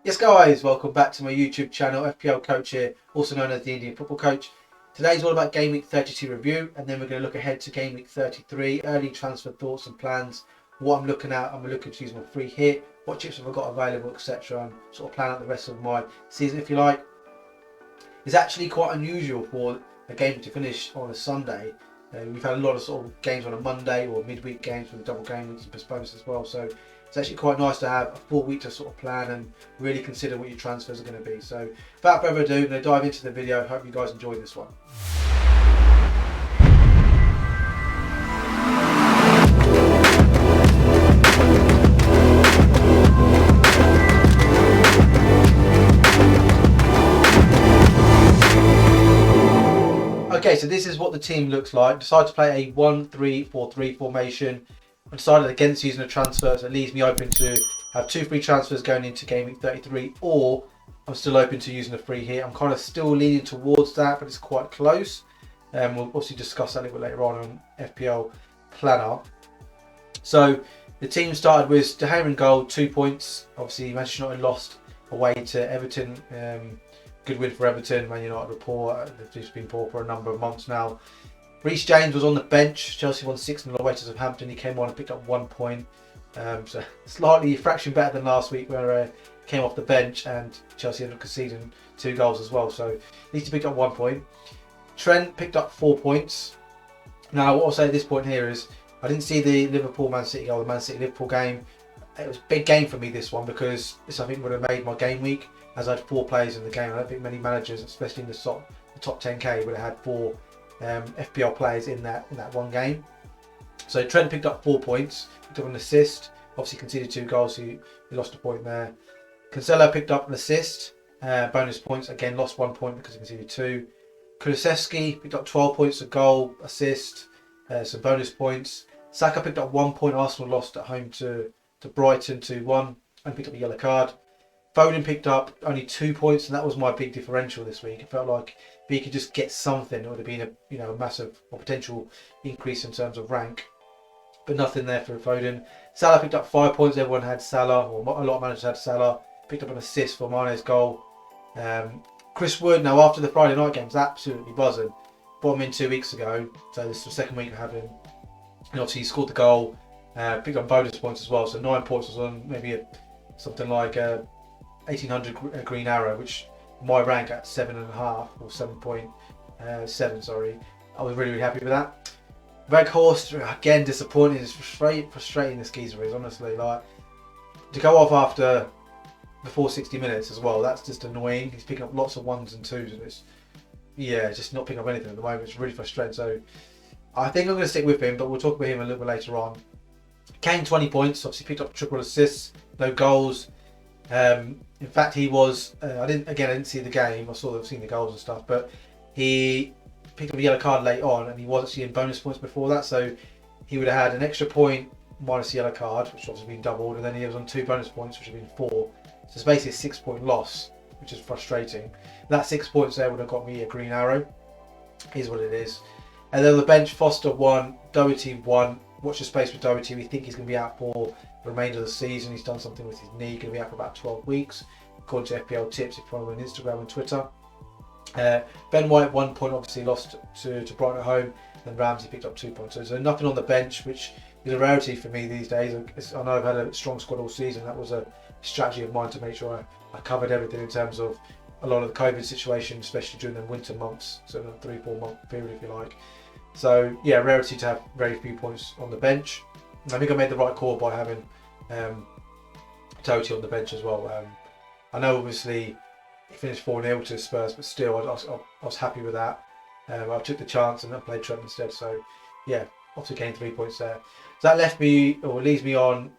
Yes guys, welcome back to my YouTube channel, FPL Coach here, also known as the Indian Football Coach. Today's all about Game Week 32 review, and then we're going to look ahead to Game Week 33, early transfer thoughts and plans, what I'm looking at. I'm looking to use my free hit, what chips have I got available, etc. and sort of plan out the rest of my season if you like. It's actually quite unusual for a game to finish on a Sunday. We've had a lot of sort of games on a Monday or midweek games with double game weeks and postponements as well. So it's actually quite nice to have a full week to sort of plan and really consider what your transfers are going to be. So without further ado, I'm going to dive into the video. Hope you guys enjoy this one. Okay, so this is what the team looks like. Decided to play a 1-3-4-3 formation. I decided against using a transfer, so it leaves me open to have 2 free transfers going into Game Week 33, or I'm still open to using a free hit. I'm kind of still leaning towards that, but it's quite close. We'll obviously discuss that a little bit later on FPL Planner. So the team started with De Gea in goal, 2 points. Obviously, Manchester United lost away to Everton. Good win for Everton. Man United were poor. They've just been poor for a number of months now. Reece James was on the bench. Chelsea won 6-0 away to Southampton. He came on and picked up 1 point. So slightly a fraction better than last week, where he came off the bench and Chelsea ended up conceding 2 goals as well. So at least he picked up 1 point. Trent picked up 4 points. Now what I'll say at this point here is I didn't see the Liverpool-Man City goal, the Man City-Liverpool game. It was a big game for me, this one, because this I think would have made my game week, as I had 4 players in the game. I don't think many managers, especially in the top 10k, would have had 4 FPL players in that one game. So Trent picked up 4 points, picked up an assist, obviously conceded 2 goals, so he lost a point there. Cancelo picked up an assist, bonus points, again lost 1 point because he conceded 2. Kulusevski picked up 12 points, a goal, assist, some bonus points. Saka picked up 1 point. Arsenal lost at home to Brighton 2-1 and picked up a yellow card. Foden picked up only 2 points, and that was my big differential this week. It felt like if he could just get something, it would have been a massive or potential increase in terms of rank, but nothing there for Foden. Salah picked up 5 points. Everyone had Salah, or a lot of managers had Salah. Picked up an assist for Mane's goal. Chris Wood, now after the Friday night games, absolutely buzzing. Brought him in 2 weeks ago, so this is the second week of having him. And obviously he scored the goal, picked up bonus points as well. So 9 points was on maybe something like 1800 green arrow, which my rank at 7.5 or 7.7, sorry. I was really happy with that. Weghorst, again disappointing. It's frustrating this geezer is, honestly. Like, to go off before 60 minutes as well, that's just annoying. He's picking up lots of 1s and 2s, and it's just not picking up anything at the moment. It's really frustrating. So I think I'm going to stick with him, but we'll talk about him a little bit later on. Kane 20 points, obviously picked up triple assists, no goals. In fact, he was. I didn't see the game. I've seen the goals and stuff, but he picked up a yellow card late on, and he was actually in bonus points before that. So he would have had an extra point minus the yellow card, which obviously been doubled, and then he was on 2 bonus points, which have been 4. So it's basically a 6-point loss, which is frustrating. That 6 points there would have got me a green arrow. Here's what it is. And then on the bench, Foster 1, Doherty 1. Watch the space with Doherty. We think he's going to be out for the remainder of the season. He's done something with his knee, going to be out for about 12 weeks, according to FPL Tips if you follow him on Instagram and Twitter. Ben White 1 point, obviously lost to Brighton at home, and Ramsey picked up 2 points. So nothing on the bench, which is a rarity for me these days. I know I've had a strong squad all season. That was a strategy of mine to make sure I covered everything in terms of a lot of the COVID situation, especially during the winter months, so the 3-4 month period if you like. So yeah, rarity to have very few points on the bench. And I think I made the right call by having Doherty on the bench as well. I know obviously he finished 4-0 to Spurs, but still I was happy with that. I took the chance and I played Trent instead. So yeah, obviously gained 3 points there. So that leaves me on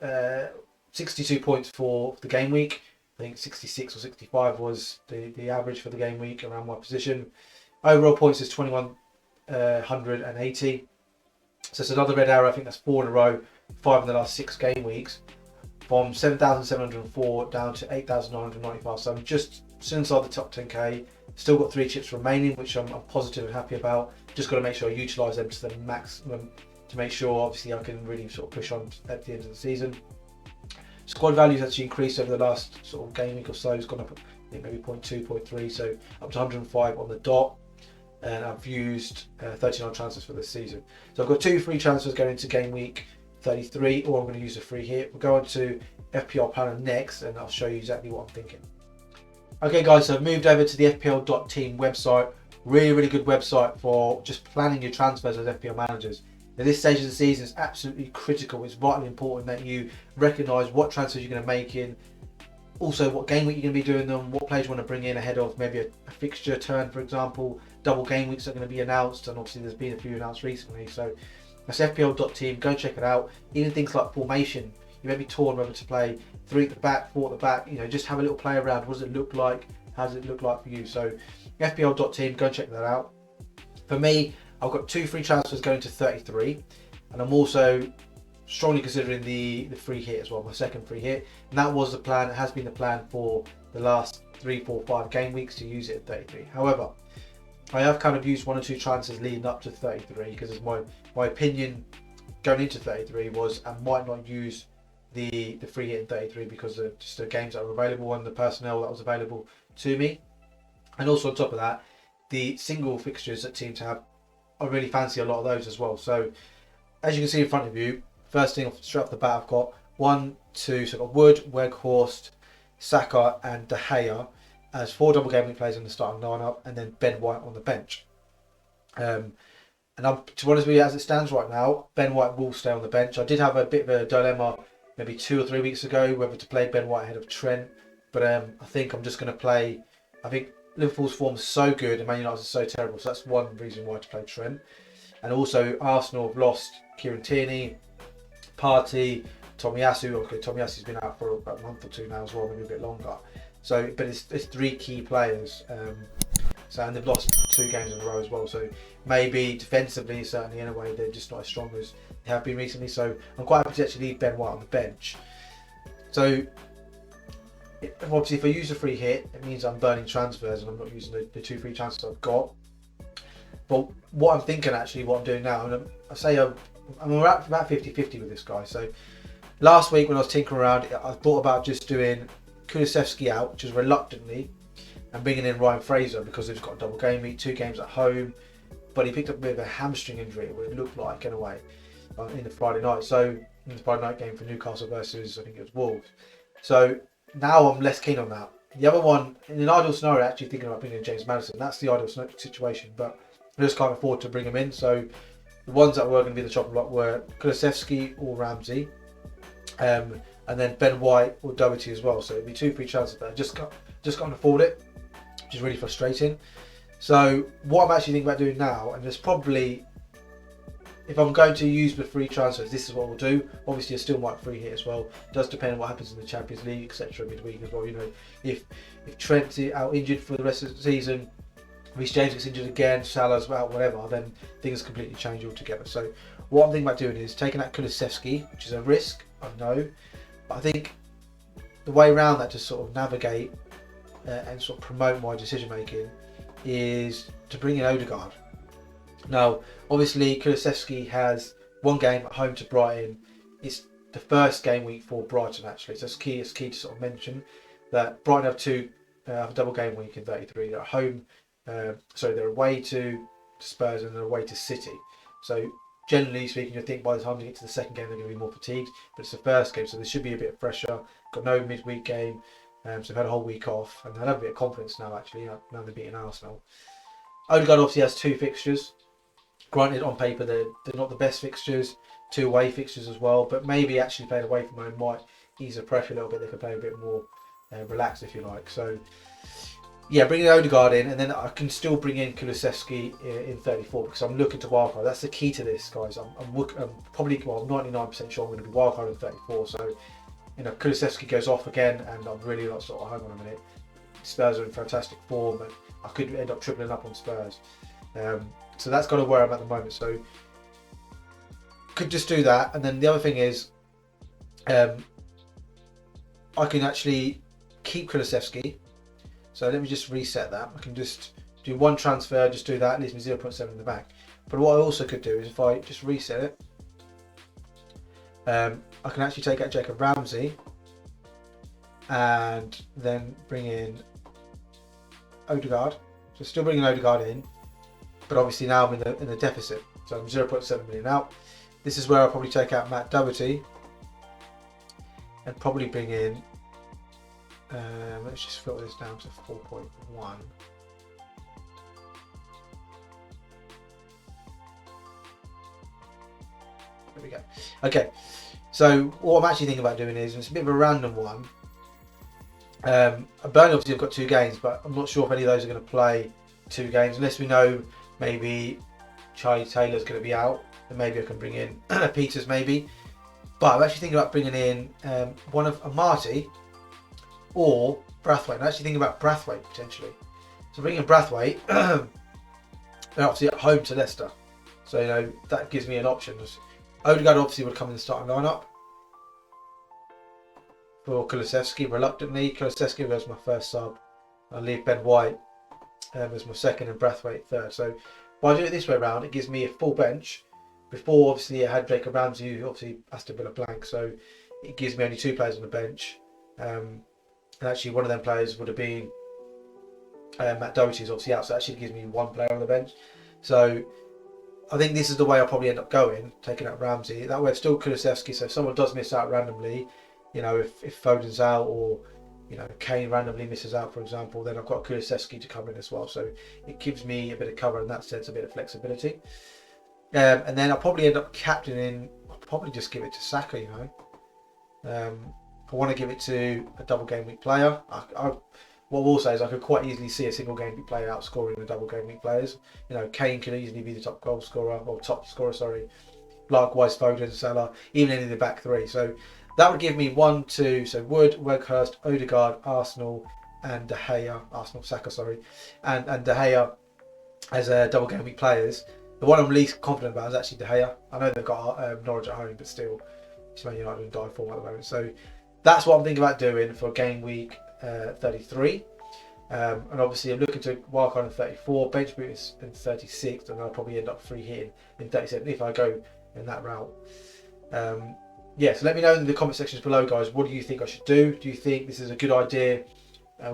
62 points for the game week. I think 66 or 65 was the average for the game week around my position. Overall points is 2180. So it's another red arrow. I think that's 4 in a row, 5 in the last 6 game weeks, from 7,704 down to 8,995. So I'm just inside the top 10k. Still got 3 chips remaining, which I'm positive and happy about. Just got to make sure I utilise them to the maximum to make sure, obviously, I can really sort of push on at the end of the season. Squad value has actually increased over the last sort of game week or so. It's gone up, I think, maybe 0.2, 0.3, so up to 105 on the dot. And I've used 39 transfers for this season. So I've got 2 free transfers going into game week 33, or I'm going to use a free hit. We'll go on to FPL Planner next, and I'll show you exactly what I'm thinking. Okay guys, so I've moved over to the FPL.Team website. Really good website for just planning your transfers as FPL managers. At this stage of the season, it's absolutely critical. It's vitally important that you recognise what transfers you're going to make in, also what game week you're going to be doing them, what players you want to bring in ahead of maybe a fixture turn, for example. Double game weeks are going to be announced, and obviously there's been a few announced recently. So that's FPL.Team. Go check it out. Even things like formation, you may be torn whether to play 3 at the back, 4 at the back. You know, just have a little play around. What does it look like? How does it look like for you? So FPL.Team, go check that out. For me, I've got 2 free transfers going to 33, and I'm also strongly considering the free hit as well, my second free hit. And that was the plan. It has been the plan for the last 3, 4, 5 game weeks to use it at 33. However, I have kind of used 1 or 2 transfers leading up to 33 because my opinion going into 33 was I might not use the free hit in 33 because of just the games that were available and the personnel that was available to me. And also on top of that, the single fixtures that teams have, I really fancy a lot of those as well. So as you can see in front of you, first thing straight off the bat, I've got 1, 2, so I've got Wood, Weghorst, Saka and De Gea as 4 double game week players in the starting lineup, and then Ben White on the bench. And to be honest with you, as it stands right now, Ben White will stay on the bench. I did have a bit of a dilemma maybe 2 or 3 weeks ago whether to play Ben White ahead of Trent, but I think I'm just going to play. I think Liverpool's form is so good and Man United is so terrible, so that's one reason why to play Trent. And also Arsenal have lost Kieran Tierney, Partey, Tomiyasu. Okay, Tomiyasu's been out for about a month or 2 now as well, maybe a bit longer. So, but it's 3 key players. So, and they've lost 2 games in a row as well. So maybe defensively, certainly in a way, they're just not as strong as they have been recently. So I'm quite happy to actually leave Ben White on the bench. So obviously, if I use a free hit, it means I'm burning transfers and I'm not using the 2 free transfers I've got. But what I'm thinking, actually, what I'm doing now, and I say I'm about 50-50 with this guy. So last week when I was tinkering around, I thought about just doing Kulusevski out, which is reluctantly, and bringing in Ryan Fraser because he's got a double game week, 2 games at home, but he picked up a bit of a hamstring injury, what it looked like anyway, in the Friday night. So in the Friday night game for Newcastle versus, I think it was Wolves. So now I'm less keen on that. The other one, in an ideal scenario, actually thinking about bringing in James Maddison. That's the ideal situation, but I just can't afford to bring him in. So the ones that were going to be the chopping block were Kulusevski or Ramsey, and then Ben White or Doherty as well. So it'd be 2 free chances there. Just can't afford it, which is really frustrating. So what I'm actually thinking about doing now, and there's probably, if I'm going to use the free transfers, this is what we'll do. Obviously, I still might free hit as well. It does depend on what happens in the Champions League, etc. midweek as well. You know, if Trent's out injured for the rest of the season, Reece James gets injured again, Salah's out, whatever, then things completely change altogether. So what I'm thinking about doing is taking out Kulusevski, which is a risk, I know, but I think the way around that to sort of navigate and sort of promote my decision making is to bring in Odegaard. Now, obviously, Kulusevski has 1 game at home to Brighton. It's the first game week for Brighton, actually. So it's key to sort of mention that Brighton have a double game week in 33. They're at home, they're away to Spurs and they're away to City. So generally speaking, you think by the time they get to the second game, they're going to be more fatigued. But it's the first game, so there should be a bit of pressure. Got no midweek game, so they've had a whole week off, and they'll have a bit of confidence now. Actually, now they're beating Arsenal. Odegaard obviously has 2 fixtures. Granted, on paper they're not the best fixtures, 2 away fixtures as well. But maybe actually playing away from home might ease the pressure a little bit. They can play a bit more relaxed, if you like. So yeah, bringing Odegaard in, and then I can still bring in Kulusevski in 34 because I'm looking to wildcard. That's the key to this, guys. I'm probably, I'm 99% sure I'm going to be wildcard in 34. So, you know, Kulusevski goes off again, and I'm really not sort of hang on a minute. Spurs are in fantastic form, and I could end up tripling up on Spurs. So that's kind of where I'm at the moment. So could just do that, and then the other thing is, I can actually keep Kulusevski. So let me just reset that. I can just do 1 transfer, just do that, leaves me 0.7 in the bank. But what I also could do is if I just reset it, I can actually take out Jacob Ramsey, and then bring in Odegaard. So still bringing Odegaard in, but obviously now I'm in the deficit. So I'm 0.7 million out. This is where I'll probably take out Matt Doherty and probably bring in, let's just filter this down to 4.1. There we go. Okay, so what I'm actually thinking about doing is, it's a bit of a random one. Burnley obviously have got 2 games, but I'm not sure if any of those are going to play 2 games, unless we know maybe Charlie Taylor's going to be out, then maybe I can bring in Peters maybe. But I'm actually thinking about bringing in one of Amati or Brathwaite. I'm actually thinking about Brathwaite potentially. So bringing in Brathwaite, they're obviously at home to Leicester, so you know that gives me an option. Odegaard obviously would come in the starting lineup for Kulusevski. Reluctantly, Kulusevski was my first sub. I'll leave Ben White as my second and Brathwaite third. So by doing it this way around, it gives me a full bench. Before, obviously, I had Jacob Ramsey, who obviously Aston Villa blank, so it gives me only 2 players on the bench. And actually, one of them players would have been Matt Doherty, who's obviously out, so it actually gives me 1 player on the bench. So I think this is the way I'll probably end up going, taking out Ramsey. That way, it's still Kulusevski, so if someone does miss out randomly, you know, if Foden's out or, you know, Kane randomly misses out, for example, then I've got Kulusevski to come in as well. So it gives me a bit of cover in that sense, a bit of flexibility. And then I'll probably end up captaining, I'll probably just give it to Saka, you know. I want to give it to a double game week player. What we'll say is I could quite easily see a single game week player outscoring the double game week players. You know, Kane could easily be the top goal scorer, or top scorer, sorry. Likewise, Foden, Salah, even any of the back 3. So that would give me 1, 2, so Wood, Weghorst, Odegaard, Arsenal, and De Gea, Saka, sorry, and De Gea as double game week players. The one I'm least confident about is actually De Gea. I know they've got Norwich at home, but still, it's Man United in die form at the moment. So that's what I'm thinking about doing for game week 33. And obviously, I'm looking to wildcard in 34, bench boot in 36, and I'll probably end up free hitting in 37 if I go in that route. Yeah, so let me know in the comment sections below, guys. What do you think I should do? Do you think this is a good idea?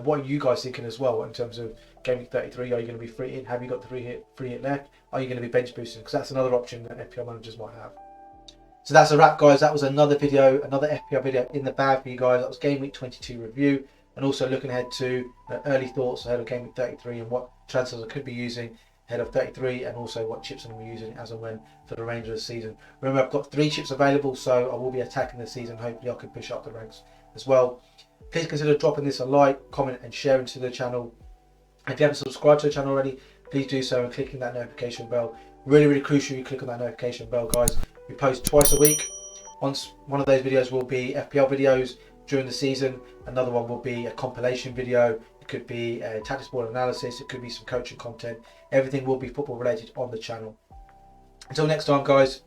What are you guys thinking as well in terms of game week 33? Are you going to be free hit? Have you got the free hit left? Are you going to be bench boosting? Because that's another option that FPL managers might have. So that's a wrap, guys. That was another video, another FPL video in the bag for you guys. That was game week 22 review, and also looking ahead to early thoughts ahead of game week 33 and what transfers I could be using ahead of 33, and also what chips I'm going to be using as and when for the remainder of the season. Remember, I've got 3 chips available, so I will be attacking the season. Hopefully I can push up the ranks as well. Please consider dropping this a like, comment and sharing to the channel. If you haven't subscribed to the channel already, please do so and clicking that notification bell. Really crucial you click on that notification bell, guys. We post twice a week. One of those videos will be FPL videos during the season. Another one will be a compilation video. It could be a tactics board analysis. It could be some coaching content. Everything will be football related on the channel. Until next time, guys,